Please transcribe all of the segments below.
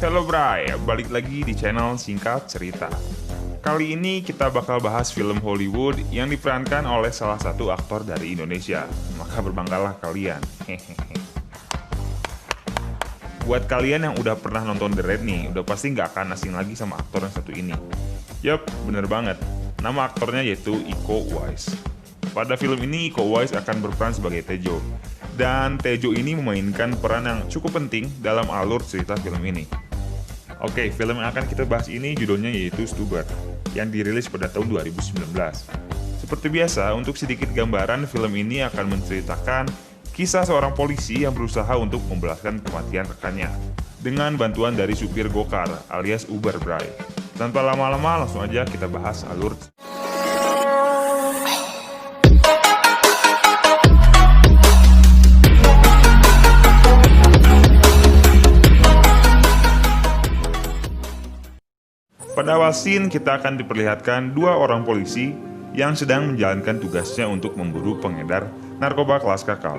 Hello Bray, balik lagi di channel Singkat Cerita. Kali ini kita bakal bahas film Hollywood yang diperankan oleh salah satu aktor dari Indonesia. Maka berbanggalah kalian. Buat kalian yang udah pernah nonton The Raid nih, udah pasti nggak akan asing lagi sama aktor yang satu ini. Yup, bener banget. Nama aktornya yaitu Iko Uwais. Pada film ini Iko Uwais akan berperan sebagai Tejo. Dan Tejo ini memainkan peran yang cukup penting dalam alur cerita film ini. Oke, film yang akan kita bahas ini judulnya yaitu Stuber, yang dirilis pada tahun 2019. Seperti biasa, untuk sedikit gambaran, film ini akan menceritakan kisah seorang polisi yang berusaha untuk membalaskan kematian rekannya dengan bantuan dari supir gokar alias Uber Bray. Tanpa lama-lama, langsung aja kita bahas alur. Pada awal scene, kita akan diperlihatkan dua orang polisi yang sedang menjalankan tugasnya untuk memburu pengedar narkoba kelas kakap.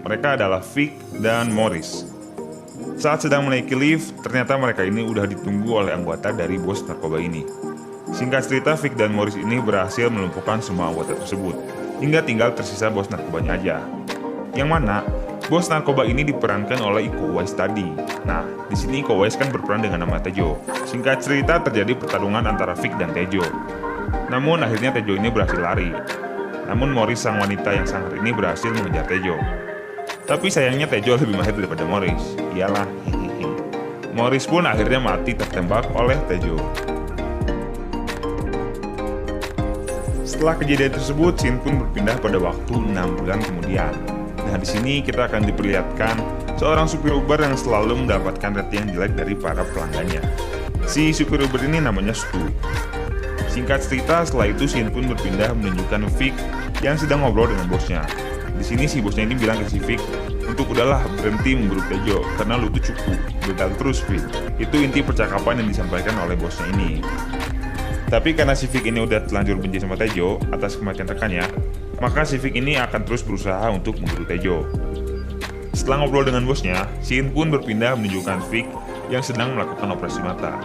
Mereka adalah Vic dan Morris. Saat sedang menaiki lift, ternyata mereka ini udah ditunggu oleh anggota dari bos narkoba ini. Singkat cerita, Vic dan Morris ini berhasil melumpuhkan semua anggota tersebut, hingga tinggal tersisa bos narkobanya aja. Yang mana bos narkoba ini diperankan oleh Iko Uwais tadi. Nah, di sini Iko Uwais kan berperan dengan nama Tejo. Singkat cerita, terjadi pertarungan antara Vic dan Tejo. Namun akhirnya Tejo ini berhasil lari. Namun Morris, sang wanita yang sangar ini, berhasil mengejar Tejo. Tapi sayangnya Tejo lebih mahir daripada Morris. Iyalah, hehehe. Morris pun akhirnya mati tertembak oleh Tejo. Setelah kejadian tersebut, scene pun berpindah pada waktu 6 bulan kemudian. Nah, di sini kita akan diperlihatkan seorang supir Uber yang selalu mendapatkan rating jelek dari para pelanggannya. Si supir Uber ini namanya Stu. Singkat cerita, setelah itu scene pun berpindah menunjukkan Vic yang sedang ngobrol dengan bosnya. Di sini si bosnya ini bilang ke si Vic untuk udahlah berhenti memburu Tejo karena lu tuh cukup, gagal terus Vic. Itu inti percakapan yang disampaikan oleh bosnya ini. Tapi karena si Vic ini udah terlanjur benci sama Tejo atas kematian rekannya, maka si Vic ini akan terus berusaha untuk memburu Tejo. Setelah ngobrol dengan bosnya, scene pun berpindah menunjukkan Vic yang sedang melakukan operasi mata.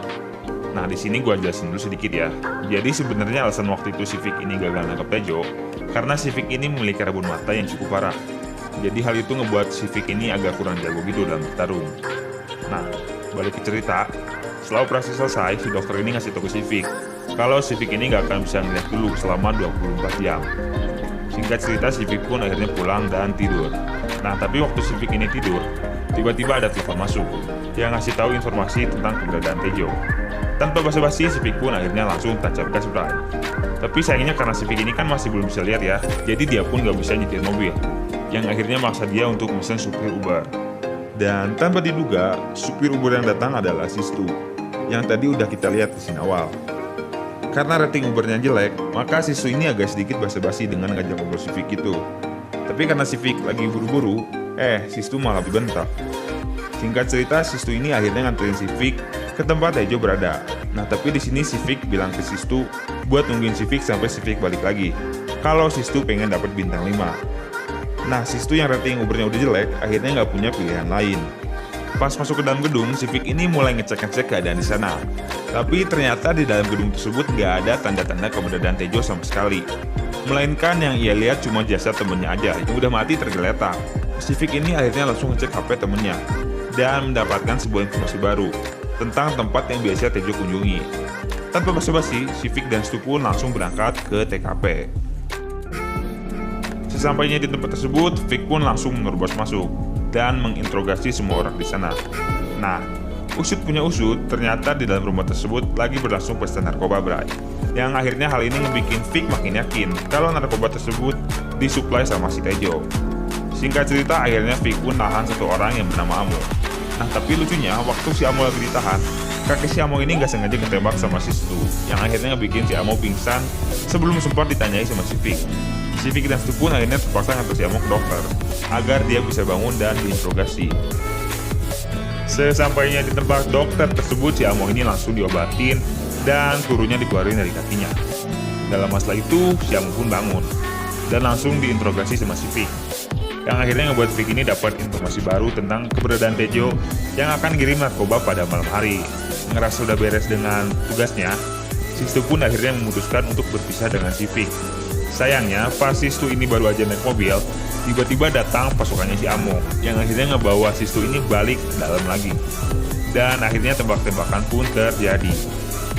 Nah, di sini gua jelasin dulu sedikit ya. Jadi sebenarnya alasan waktu itu si Vic ini gagal nangkap Tejo karena si Vic ini memiliki rabun mata yang cukup parah. Jadi hal itu ngebuat si Vic ini agak kurang jago gitu dalam bertarung. Nah, balik ke cerita. Setelah operasi selesai, si dokter ini ngasih tahu ke si Vic kalau si Vic ini gak akan bisa ngeliat dulu selama 24 jam. Singkat cerita, si Vic pun akhirnya pulang dan tidur. Nah, tapi waktu si Vic ini tidur, tiba-tiba ada telepon masuk yang ngasih tahu informasi tentang keberadaan Tejo. Tanpa basa-basi, si Vic pun akhirnya langsung tancap gas Bray. Tapi sayangnya karena si Vic ini kan masih belum bisa lihat ya, jadi dia pun gak bisa nyetir mobil, yang akhirnya maksa dia untuk mesen supir Uber. Dan tanpa diduga, supir Uber yang datang adalah si Stu, yang tadi udah kita lihat di scene awal. Karena rating Ubernya jelek, maka si Stu ini agak sedikit basa-basi dengan ngajak ngobrol si Vic itu. Tapi karena si Vic lagi buru-buru, si Stu malah dibentak. Singkat cerita, si Stu ini akhirnya nganterin si Vic ke tempat Tejo berada. Nah, tapi di sini si Vic bilang ke si Stu buat nungguin si Vic sampai si Vic balik lagi, kalau si Stu pengen dapat bintang 5. Nah, si Stu yang rating Ubernya udah jelek, akhirnya nggak punya pilihan lain. Pas masuk ke dalam gedung, si Vic ini mulai ngecek-ngecek keadaan di sana. Tapi ternyata di dalam gedung tersebut nggak ada tanda-tanda keberadaan Tejo sama sekali. Melainkan yang ia lihat cuma jasad temennya aja yang udah mati tergeletak. Si Vic ini akhirnya langsung ngecek HP temennya dan mendapatkan sebuah informasi baru tentang tempat yang biasa Tejo kunjungi. Tanpa basa-basi, si Vic dan Stu pun langsung berangkat ke TKP. Sesampainya di tempat tersebut, Vic pun langsung menerobos masuk dan menginterogasi semua orang di sana. Nah, usut punya usut, ternyata di dalam rumah tersebut lagi berlangsung pesta narkoba Bray. Yang akhirnya hal ini membuat Vic makin yakin kalau narkoba tersebut disuplai sama si Tejo. Singkat cerita, akhirnya Vic pun nahan satu orang yang bernama Amo. Nah, tapi lucunya, waktu si Amo lagi ditahan, kakek si Amo ini gak sengaja ketembak sama si Stu, yang akhirnya ngebikin si Amo pingsan sebelum sempat ditanyai sama si Vic. Si Vic dan Stu pun akhirnya terpaksa ngantar si Amo ke dokter agar dia bisa bangun dan diinterogasi. Sesampainya di tempat dokter tersebut, si Amo ini langsung diobatin dan turunnya dikeluarin dari kakinya. Dalam masalah itu, si Amo pun bangun dan langsung diinterogasi sama si Vic. yang akhirnya ngebuat Vic ini dapat informasi baru tentang keberadaan Tejo yang akan ngirim narkoba pada malam hari. Ngerasa udah beres dengan tugasnya, si Stu pun akhirnya memutuskan untuk berpisah dengan si Vic. Sayangnya, pas si Stu ini baru aja naik mobil, tiba-tiba datang pasukannya si Amo, yang akhirnya ngebawa si Stu ini balik ke dalam lagi. Dan akhirnya tembak-tembakan pun terjadi.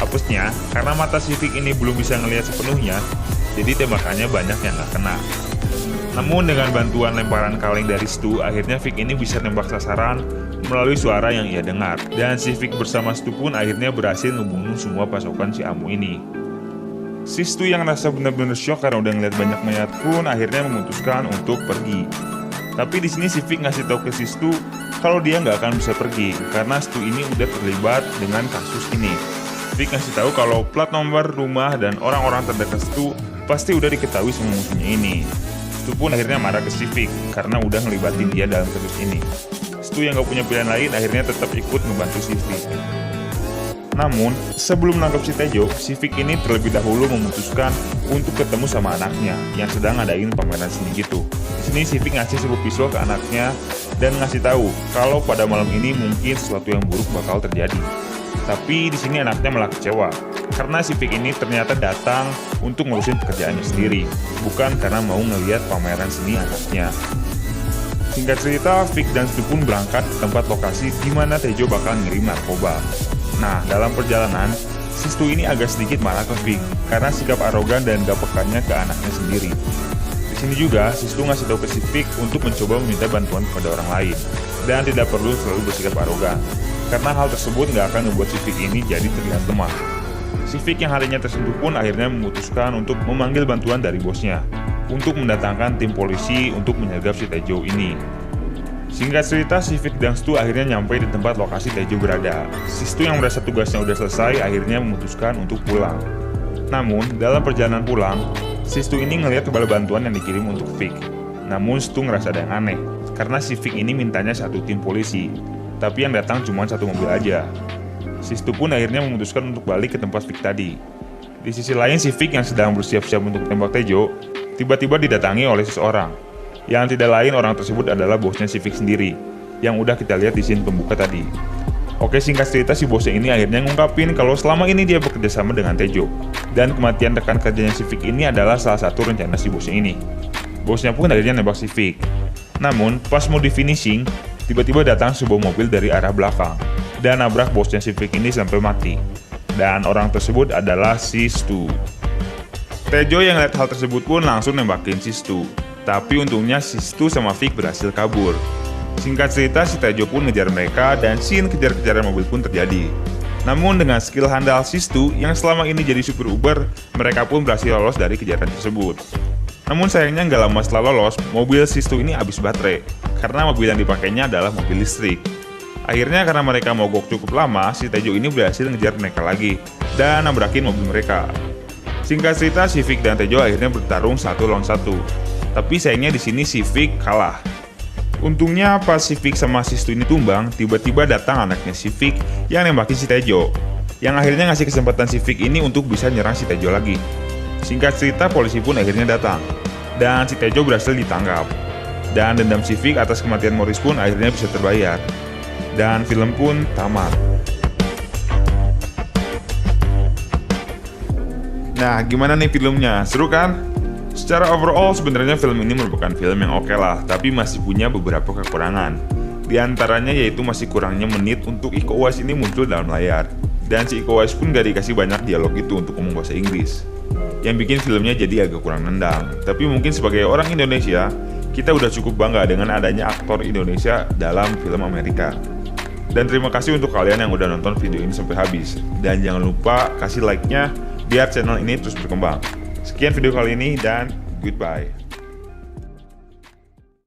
Apesnya, karena mata si Vic ini belum bisa ngelihat sepenuhnya, jadi tembakannya banyak yang nggak kena. Namun dengan bantuan lemparan kaleng dari Stu, akhirnya Vic ini bisa nembak sasaran melalui suara yang ia dengar. Dan si Vic bersama Stu pun akhirnya berhasil ngebunuh semua pasukan si Amo ini. Si Stu yang rasa benar-benar shock karena udah ngeliat banyak mayat pun akhirnya memutuskan untuk pergi. Tapi di sini si Vic ngasih tahu ke si Stu kalau dia nggak akan bisa pergi karena Stu ini udah terlibat dengan kasus ini. Vic ngasih tahu kalau plat nomor rumah dan orang-orang terdekat Stu pasti udah diketahui sama musuhnya ini. Stu pun akhirnya marah ke si Vic karena udah ngelibatin dia dalam kasus ini. Stu yang gak punya pilihan lain akhirnya tetap ikut membantu si Vic. Namun, sebelum menangkap si Tejo, si Vic ini terlebih dahulu memutuskan untuk ketemu sama anaknya yang sedang ngadain pameran seni gitu. Di sini si Vic ngasih sebuah pisau ke anaknya dan ngasih tahu kalau pada malam ini mungkin sesuatu yang buruk bakal terjadi. Tapi di sini anaknya malah kecewa karena si Vic ini ternyata datang untuk ngurusin pekerjaannya sendiri, bukan karena mau ngelihat pameran seni anaknya. Singkat cerita, Vic dan Stu pun berangkat ke tempat lokasi di mana Tejo bakal ngirim narkoba. Nah, dalam perjalanan, si Stu ini agak sedikit marah ke Vic karena sikap arogan dan gak pekannya ke anaknya sendiri. Di sini juga, si Stu ngasih tahu ke si Vic untuk mencoba meminta bantuan kepada orang lain dan tidak perlu selalu bersikap arogan. Karena hal tersebut nggak akan membuat si Vic ini jadi terlihat lemah. Si Vic yang harinya tersentuh pun akhirnya memutuskan untuk memanggil bantuan dari bosnya untuk mendatangkan tim polisi untuk menyergap si Tejo ini. Singkat cerita, si Vic dan Stu akhirnya nyampe di tempat lokasi Tejo berada. Si Stu yang merasa tugasnya udah selesai akhirnya memutuskan untuk pulang. Namun, dalam perjalanan pulang, si Stu ini ngelihat kembali bantuan yang dikirim untuk Vic. Namun Stu ngerasa ada yang aneh, karena si Vic ini mintanya satu tim polisi, tapi yang datang cuma satu mobil aja. Si Stu pun akhirnya memutuskan untuk balik ke tempat Vic tadi. Di sisi lain, si Vic yang sedang bersiap-siap untuk tembak Tejo, tiba-tiba didatangi oleh seseorang. Yang tidak lain orang tersebut adalah bosnya si Vic sendiri, yang udah kita lihat di scene pembuka tadi. Oke, singkat cerita, si bosnya ini akhirnya ngungkapin kalau selama ini dia bekerja sama dengan Tejo, dan kematian rekan kerjanya si Vic ini adalah salah satu rencana si bosnya ini. Bosnya pun akhirnya nembak si Vic. Namun, pas mau di finishing, tiba-tiba datang sebuah mobil dari arah belakang dan nabrak bosnya si Vic ini sampai mati. Dan orang tersebut adalah si Stu. Tejo yang lihat hal tersebut pun langsung nembakin si Stu. Tapi untungnya si Stu sama Vic berhasil kabur. Singkat cerita, si Tejo pun ngejar mereka dan scene kejar-kejaran mobil pun terjadi. Namun dengan skill handal si Stu yang selama ini jadi supir Uber, mereka pun berhasil lolos dari kejaran tersebut. Namun sayangnya nggak lama setelah lolos, mobil si Stu ini habis baterai karena mobil yang dipakainya adalah mobil listrik. Akhirnya karena mereka mogok cukup lama, si Tejo ini berhasil ngejar mereka lagi dan nabrakin mobil mereka. Singkat cerita, si Vic dan Tejo akhirnya bertarung 1 lawan 1. Tapi sayangnya di sini si Vic kalah. Untungnya pas si Vic sama si Stu ini tumbang, tiba-tiba datang anaknya si Vic yang nembakin si Tejo, yang akhirnya ngasih kesempatan si Vic ini untuk bisa nyerang si Tejo lagi. Singkat cerita, polisi pun akhirnya datang dan si Tejo berhasil ditangkap. Dan dendam si Vic atas kematian Morris pun akhirnya bisa terbayar. Dan film pun tamat. Nah, gimana nih filmnya? Seru kan? Secara overall sebenarnya film ini merupakan film yang oke lah, tapi masih punya beberapa kekurangan. Di antaranya yaitu masih kurangnya menit untuk Iko Uwais ini muncul dalam layar. Dan si Iko Uwais pun gak dikasih banyak dialog itu untuk ngomong bahasa Inggris, yang bikin filmnya jadi agak kurang nendang. Tapi mungkin sebagai orang Indonesia, kita udah cukup bangga dengan adanya aktor Indonesia dalam film Amerika. Dan terima kasih untuk kalian yang udah nonton video ini sampai habis. Dan jangan lupa kasih like-nya biar channel ini terus berkembang. Sekian video kali ini dan goodbye.